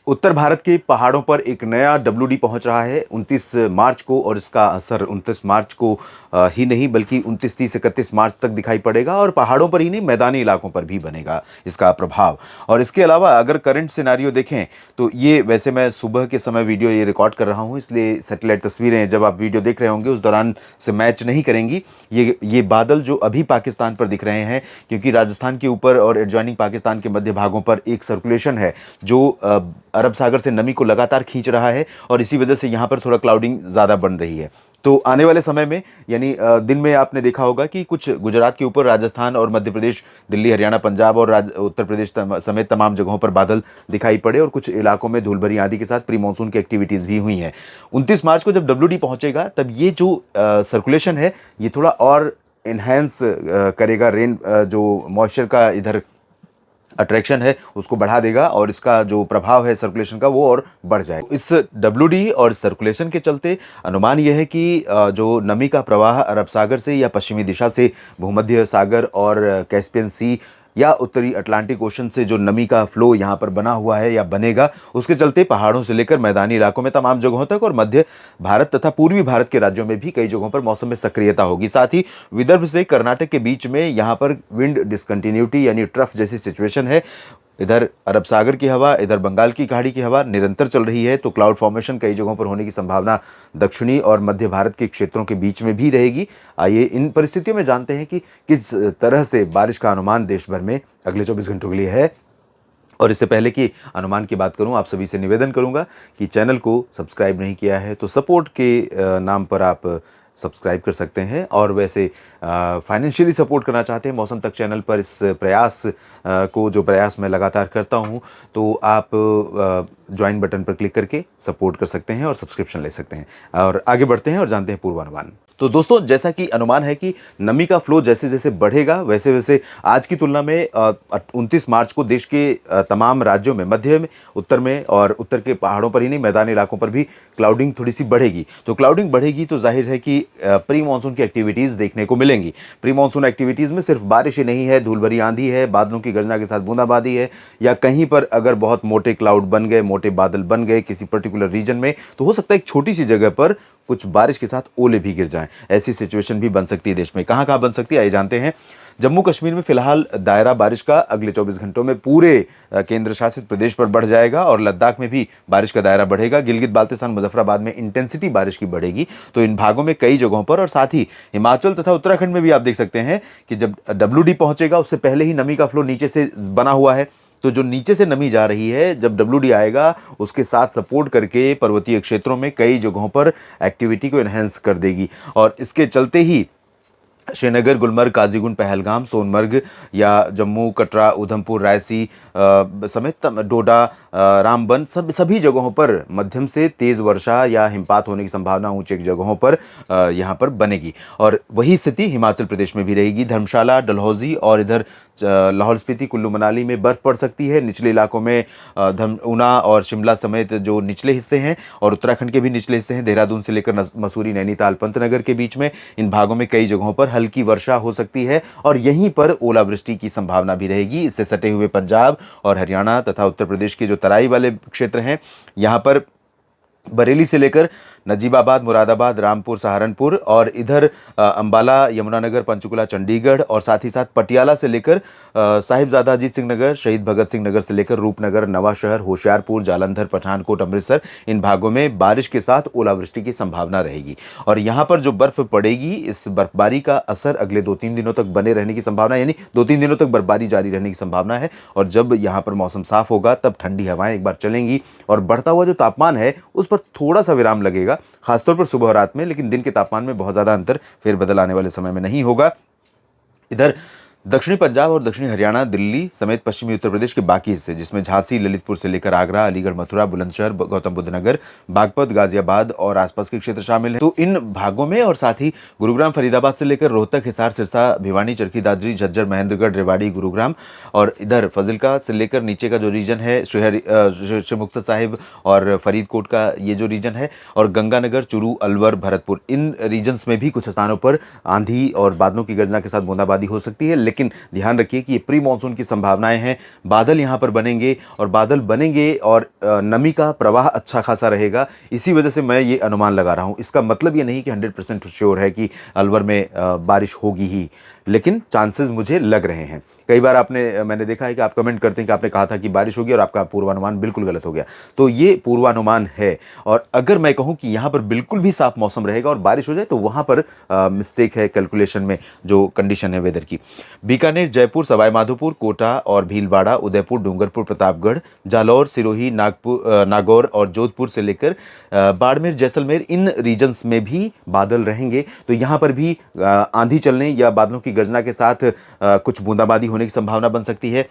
उत्तर भारत के पहाड़ों पर एक नया डब्ल्यूडी पहुंच रहा है 29 मार्च को, और इसका असर 29 मार्च को ही नहीं बल्कि 29, 30, 31 मार्च तक दिखाई पड़ेगा, और पहाड़ों पर ही नहीं मैदानी इलाकों पर भी बनेगा इसका प्रभाव। और इसके अलावा अगर करंट सिनारियो देखें तो ये, वैसे मैं सुबह के समय वीडियो ये रिकॉर्ड कर रहा हूँ, इसलिए सैटेलाइट तस्वीरें जब आप वीडियो देख रहे होंगे उस दौरान से मैच नहीं करेंगी। ये बादल जो अभी पाकिस्तान पर दिख रहे हैं, क्योंकि राजस्थान के ऊपर और एडजॉइनिंग पाकिस्तान के मध्य भागों पर एक सर्कुलेशन है जो अरब सागर से नमी को लगातार खींच रहा है, और इसी वजह से यहाँ पर थोड़ा क्लाउडिंग ज़्यादा बन रही है। तो आने वाले समय में, यानी दिन में आपने देखा होगा कि कुछ गुजरात के ऊपर राजस्थान और मध्य प्रदेश, दिल्ली, हरियाणा, पंजाब और उत्तर प्रदेश समेत तमाम जगहों पर बादल दिखाई पड़े, और कुछ इलाकों में धूल भरी आंधी के साथ प्री मानसून की एक्टिविटीज़ भी हुई हैं। 29 मार्च को जब डब्ल्यूडी पहुंचेगा तब ये जो सर्कुलेशन है ये थोड़ा और इन्हेंस करेगा, रेन जो मॉइस्चर का इधर अट्रैक्शन है उसको बढ़ा देगा, और इसका जो प्रभाव है सर्कुलेशन का वो और बढ़ जाएगा। इस डब्ल्यूडी और सर्कुलेशन के चलते अनुमान यह है कि जो नमी का प्रवाह अरब सागर से या पश्चिमी दिशा से भूमध्य सागर और कैस्पियन सी या उत्तरी अटलांटिक ओशन से जो नमी का फ्लो यहाँ पर बना हुआ है या बनेगा, उसके चलते पहाड़ों से लेकर मैदानी इलाकों में तमाम जगहों तक और मध्य भारत तथा पूर्वी भारत के राज्यों में भी कई जगहों पर मौसम में सक्रियता होगी। साथ ही विदर्भ से कर्नाटक के बीच में यहाँ पर विंड डिसकंटिन्यूटी यानी ट्रफ जैसी सिचुएशन है। इधर अरब सागर की हवा, इधर बंगाल की खाड़ी की हवा निरंतर चल रही है, तो क्लाउड फॉर्मेशन कई जगहों पर होने की संभावना दक्षिणी और मध्य भारत के क्षेत्रों के बीच में भी रहेगी। आइए इन परिस्थितियों में जानते हैं कि किस तरह से बारिश का अनुमान देश भर में अगले 24 घंटों के लिए है। और इससे पहले कि अनुमान की बात करूं, आप सभी से निवेदन करूंगा कि चैनल को सब्सक्राइब नहीं किया है तो सपोर्ट के नाम पर आप सब्सक्राइब कर सकते हैं, और वैसे फाइनेंशियली सपोर्ट करना चाहते हैं मौसम तक चैनल पर इस प्रयास को, जो प्रयास मैं लगातार करता हूं, तो आप ज्वाइन बटन पर क्लिक करके सपोर्ट कर सकते हैं और सब्सक्रिप्शन ले सकते हैं। और आगे बढ़ते हैं और जानते हैं पूर्वानुमान। तो दोस्तों, जैसा कि अनुमान है कि नमी का फ्लो जैसे जैसे बढ़ेगा वैसे वैसे आज की तुलना में 29 मार्च को देश के तमाम राज्यों में, मध्य में, उत्तर में और उत्तर के पहाड़ों पर ही नहीं मैदानी इलाकों पर भी क्लाउडिंग थोड़ी सी बढ़ेगी। तो क्लाउडिंग बढ़ेगी तो जाहिर है कि प्री मानसून की एक्टिविटीज़ देखने को मिलेंगी। प्री मानसून एक्टिविटीज़ में सिर्फ बारिश ही नहीं है, धूल भरी आंधी है, बादलों की गर्जना के साथ बूंदाबांदी है, या कहीं पर अगर बहुत मोटे क्लाउड बन गए, मोटे बादल बन गए किसी पर्टिकुलर रीजन में, तो हो सकता है एक छोटी सी जगह पर कुछ बारिश के साथ ओले भी गिर जाएं। ऐसी सिचुएशन भी बन सकती है देश में। कहां कहां बन सकती है आइए जानते हैं। जम्मू कश्मीर में फिलहाल दायरा बारिश का अगले 24 घंटों में पूरे केंद्र शासित प्रदेश पर बढ़ जाएगा, और लद्दाख में भी बारिश का दायरा बढ़ेगा। गिलगित बाल्तिस्तान, मुजफ्फराबाद में इंटेंसिटी बारिश की बढ़ेगी। तो इन भागों में कई जगहों पर, और साथ ही हिमाचल तथा उत्तराखंड में भी आप देख सकते हैं कि जब डब्ल्यूडी पहुंचेगा उससे पहले ही नमी का फ्लो नीचे से बना हुआ है, तो जो नीचे से नमी जा रही है, जब डब्ल्यूडी आएगा उसके साथ सपोर्ट करके पर्वतीय क्षेत्रों में कई जगहों पर एक्टिविटी को एनहेंस कर देगी। और इसके चलते ही श्रीनगर, गुलमर्ग, काजीगुंड, पहलगाम, सोनमर्ग या जम्मू, कटरा, उधमपुर, रायसी समेत डोडा, रामबन, सभी जगहों पर मध्यम से तेज़ वर्षा या हिमपात होने की संभावना ऊंचे जगहों पर यहां पर बनेगी। और वही स्थिति हिमाचल प्रदेश में भी रहेगी। धर्मशाला, डलहौजी और इधर लाहौल स्पीति, कुल्लू मनाली में बर्फ़ पड़ सकती है। निचले इलाकों में ऊना और शिमला समेत जो निचले हिस्से हैं, और उत्तराखंड के भी निचले हिस्से हैं, देहरादून से लेकर मसूरी, नैनीताल, पंतनगर के बीच में, इन भागों में कई जगहों पर हल्की वर्षा हो सकती है, और यहीं पर ओलावृष्टि की संभावना भी रहेगी। इससे सटे हुए पंजाब और हरियाणा तथा उत्तर प्रदेश के जो तराई वाले क्षेत्र हैं, यहाँ पर बरेली से लेकर नजीबाबाद, मुरादाबाद, रामपुर, सहारनपुर और इधर अंबाला, यमुनानगर, पंचकुला, चंडीगढ़, और साथ ही साथ पटियाला से लेकर साहिबजादा अजीत सिंह नगर, शहीद भगत सिंह नगर से लेकर रूपनगर, नवाशहर, होशियारपुर, जालंधर, पठानकोट, अमृतसर, इन भागों में बारिश के साथ ओलावृष्टि की संभावना रहेगी। और यहाँ पर जो बर्फ पड़ेगी, इस बर्फबारी का असर अगले 2-3 दिनों तक बने रहने की संभावना, यानी 2-3 दिनों तक बर्फबारी जारी रहने की संभावना है। और जब यहाँ पर मौसम साफ होगा तब ठंडी हवाएं एक बार चलेंगी, और बढ़ता हुआ जो तापमान है उस पर थोड़ा सा विराम लगेगा, खासतौर पर सुबह और रात में, लेकिन दिन के तापमान में बहुत ज़्यादा अंतर फेरबदल आने वाले समय में नहीं होगा। इधर दक्षिणी पंजाब और दक्षिणी हरियाणा, दिल्ली समेत पश्चिमी उत्तर प्रदेश के बाकी हिस्से, जिसमें झांसी, ललितपुर से लेकर आगरा, अलीगढ़, मथुरा, बुलंदशहर, गौतम बुद्ध नगर, बागपत, गाजियाबाद और आसपास के क्षेत्र शामिल हैं। तो इन भागों में, और साथ ही गुरुग्राम, फरीदाबाद से लेकर रोहतक, हिसार, सिरसा, भिवानी, चरखी दादरी, झज्जर, महेंद्रगढ़, रेवाड़ी, गुरुग्राम, और इधर फजिल्का से लेकर नीचे का जो रीजन है, श्री मुक्तसर साहिब और फरीदकोट का ये जो रीजन है, और गंगानगर, चुरू, अलवर, भरतपुर, इन रीजन्स में भी कुछ स्थानों पर आंधी और बादलों की गर्जना के साथ बूंदाबांदी हो सकती है। लेकिन ध्यान रखिए कि ये प्री मानसून की संभावनाएं हैं। बादल यहाँ पर बनेंगे और बादल बनेंगे और नमी का प्रवाह अच्छा खासा रहेगा। इसी वजह से मैं ये अनुमान लगा रहा हूँ। इसका मतलब ये नहीं कि 100% श्योर है कि अलवर में बारिश होगी ही, लेकिन चांसेस मुझे लग रहे हैं। कई बार मैंने देखा है कि आप कमेंट करते हैं कि आपने कहा था कि बारिश होगी और आपका पूर्वानुमान बिल्कुल गलत हो गया। तो ये पूर्वानुमान है, और अगर मैं कहूँ कि यहाँ पर बिल्कुल भी साफ मौसम रहेगा और बारिश हो जाए तो वहाँ पर मिस्टेक है कैलकुलेशन में, जो कंडीशन है वेदर की। बीकानेर, जयपुर, सवाई माधोपुर, कोटा और भीलवाड़ा, उदयपुर, डूंगरपुर, प्रतापगढ़, जालौर, सिरोही, नागौर और जोधपुर से लेकर बाड़मेर, जैसलमेर, इन रीजन्स में भी बादल रहेंगे। तो यहाँ पर भी आंधी चलने या बादलों की गर्जना के साथ कुछ बूंदाबांदी होने की संभावना बन सकती है।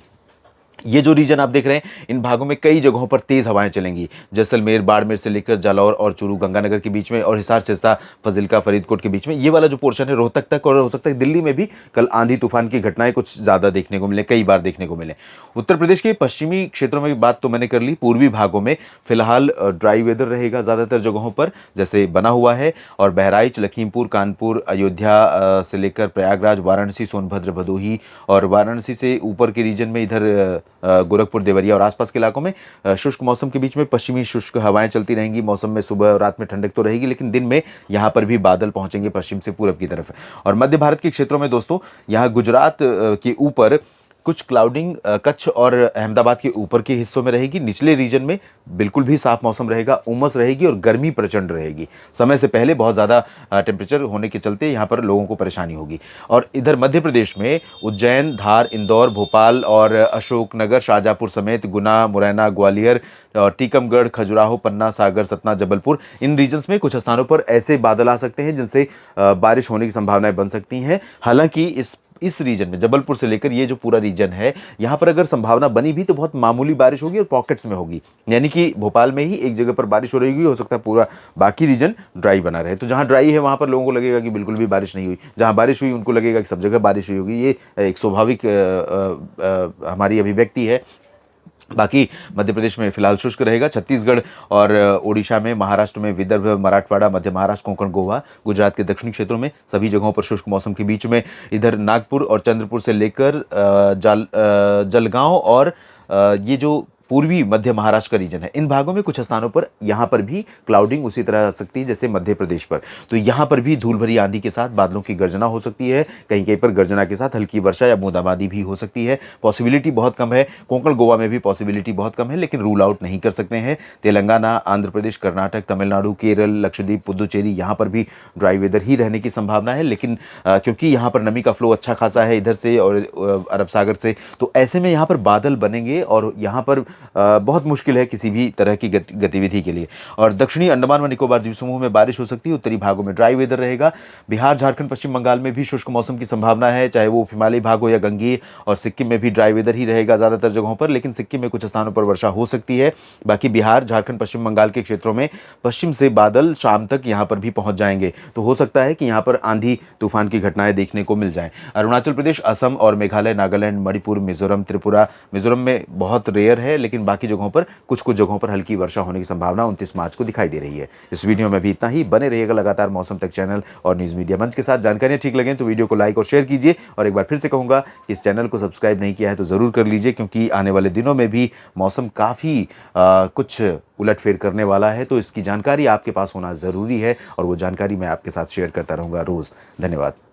ये जो रीजन आप देख रहे हैं, इन भागों में कई जगहों पर तेज हवाएं चलेंगी। जैसलमेर, बाड़मेर से लेकर जालौर और चूरू गंगानगर के बीच में, और हिसार, सिरसा, फजिल्का, फरीदकोट के बीच में ये वाला जो पोर्शन है, रोहतक तक, और हो सकता है दिल्ली में भी कल आंधी तूफान की घटनाएं कुछ ज़्यादा देखने को मिले, कई बार देखने को मिले। उत्तर प्रदेश के पश्चिमी क्षेत्रों में बात तो मैंने कर ली। पूर्वी भागों में फिलहाल ड्राई वेदर रहेगा ज़्यादातर जगहों पर, जैसे बना हुआ है। और बहराइच, लखीमपुर, कानपुर, अयोध्या से लेकर प्रयागराज, वाराणसी, सोनभद्र, भदोही और वाराणसी से ऊपर के रीजन में इधर गोरखपुर, देवरिया और आसपास के इलाकों में शुष्क मौसम के बीच में पश्चिमी शुष्क हवाएं चलती रहेंगी। मौसम में सुबह और रात में ठंडक तो रहेगी, लेकिन दिन में यहाँ पर भी बादल पहुंचेंगे पश्चिम से पूरब की तरफ। और मध्य भारत के क्षेत्रों में दोस्तों, यहाँ गुजरात के ऊपर कुछ क्लाउडिंग कच्छ और अहमदाबाद के ऊपर के हिस्सों में रहेगी। निचले रीजन में बिल्कुल भी साफ मौसम रहेगा, उमस रहेगी और गर्मी प्रचंड रहेगी। समय से पहले बहुत ज़्यादा टेम्परेचर होने के चलते यहाँ पर लोगों को परेशानी होगी। और इधर मध्य प्रदेश में उज्जैन, धार, इंदौर, भोपाल और अशोकनगर, शाहजहाँपुर समेत गुना, मुरैना, ग्वालियर, टीकमगढ़, खजुराहो, पन्ना, सागर, सतना, जबलपुर, इन रीजन्स में कुछ स्थानों पर ऐसे बादल आ सकते हैं जिनसे बारिश होने की संभावनाएं बन सकती हैं। हालांकि इस रीजन में, जबलपुर से लेकर ये जो पूरा रीजन है, यहाँ पर अगर संभावना बनी भी तो बहुत मामूली बारिश होगी और पॉकेट्स में होगी। यानी कि भोपाल में ही एक जगह पर बारिश हो रही होगी, हो सकता है पूरा बाकी रीजन ड्राई बना रहे। तो जहाँ ड्राई है वहाँ पर लोगों को लगेगा कि बिल्कुल भी बारिश नहीं हुई, जहाँ बारिश हुई उनको लगेगा कि सब जगह बारिश हुई होगी। ये एक स्वाभाविक हमारी अभिव्यक्ति है। बाकी मध्य प्रदेश में फिलहाल शुष्क रहेगा। छत्तीसगढ़ और ओडिशा में, महाराष्ट्र में, विदर्भ, मराठवाड़ा, मध्य महाराष्ट्र, कोंकण, गोवा, गुजरात के दक्षिणी क्षेत्रों में सभी जगहों पर शुष्क मौसम के बीच में। इधर नागपुर और चंद्रपुर से लेकर जलगांव और ये जो पूर्वी मध्य महाराष्ट्र का रीजन है, इन भागों में कुछ स्थानों पर यहाँ पर भी क्लाउडिंग उसी तरह आ सकती है जैसे मध्य प्रदेश पर। तो यहाँ पर भी धूल भरी आंधी के साथ बादलों की गर्जना हो सकती है। कहीं कहीं पर गर्जना के साथ हल्की वर्षा या बूंदाबांदी भी हो सकती है। पॉसिबिलिटी बहुत कम है। कोंकण, गोवा में भी पॉसिबिलिटी बहुत कम है, लेकिन रूल आउट नहीं कर सकते हैं। तेलंगाना, आंध्र प्रदेश, कर्नाटक, तमिलनाडु, केरल, लक्षद्वीप, पुदुचेरी, यहाँ पर भी ड्राई वेदर ही रहने की संभावना है। लेकिन क्योंकि यहाँ पर नमी का फ्लो अच्छा खासा है इधर से और अरब सागर से, तो ऐसे में यहाँ पर बादल बनेंगे और यहाँ पर बहुत मुश्किल है किसी भी तरह की गतिविधि के लिए। और दक्षिणी अंडमान व निकोबार द्वीप समूह में बारिश हो सकती है। उत्तरी भागों में ड्राई वेदर रहेगा। बिहार, झारखंड, पश्चिम बंगाल में भी शुष्क मौसम की संभावना है, चाहे वो हिमालयी भाग हो या गंगीय। और सिक्किम में भी ड्राई वेदर ही रहेगा ज़्यादातर जगहों पर, लेकिन सिक्किम में कुछ स्थानों पर वर्षा हो सकती है। बाकी बिहार, झारखंड, पश्चिम बंगाल के क्षेत्रों में पश्चिम से बादल शाम तक यहाँ पर भी पहुँच जाएंगे, तो हो सकता है कि यहाँ पर आंधी तूफान की घटनाएं देखने को मिल जाएं। अरुणाचल प्रदेश, असम और मेघालय, नागालैंड, मणिपुर, मिजोरम, त्रिपुरा, मिजोरम में बहुत रेयर है, लेकिन बाकी जगहों पर कुछ जगहों पर हल्की वर्षा होने की संभावना 29 मार्च को दिखाई दे रही है। इस वीडियो में भी इतना ही। बने रहिएगा लगातार मौसम तक चैनल और न्यूज़ मीडिया मंच के साथ। जानकारियां ठीक लगे तो वीडियो को लाइक और शेयर कीजिए, और एक बार फिर से कहूंगा कि इस चैनल को सब्सक्राइब नहीं किया है तो ज़रूर कर लीजिए, क्योंकि आने वाले दिनों में भी मौसम काफ़ी कुछ उलटफेर करने वाला है, तो इसकी जानकारी आपके पास होना ज़रूरी है और वो जानकारी मैं आपके साथ शेयर करता रहूँगा रोज़। धन्यवाद।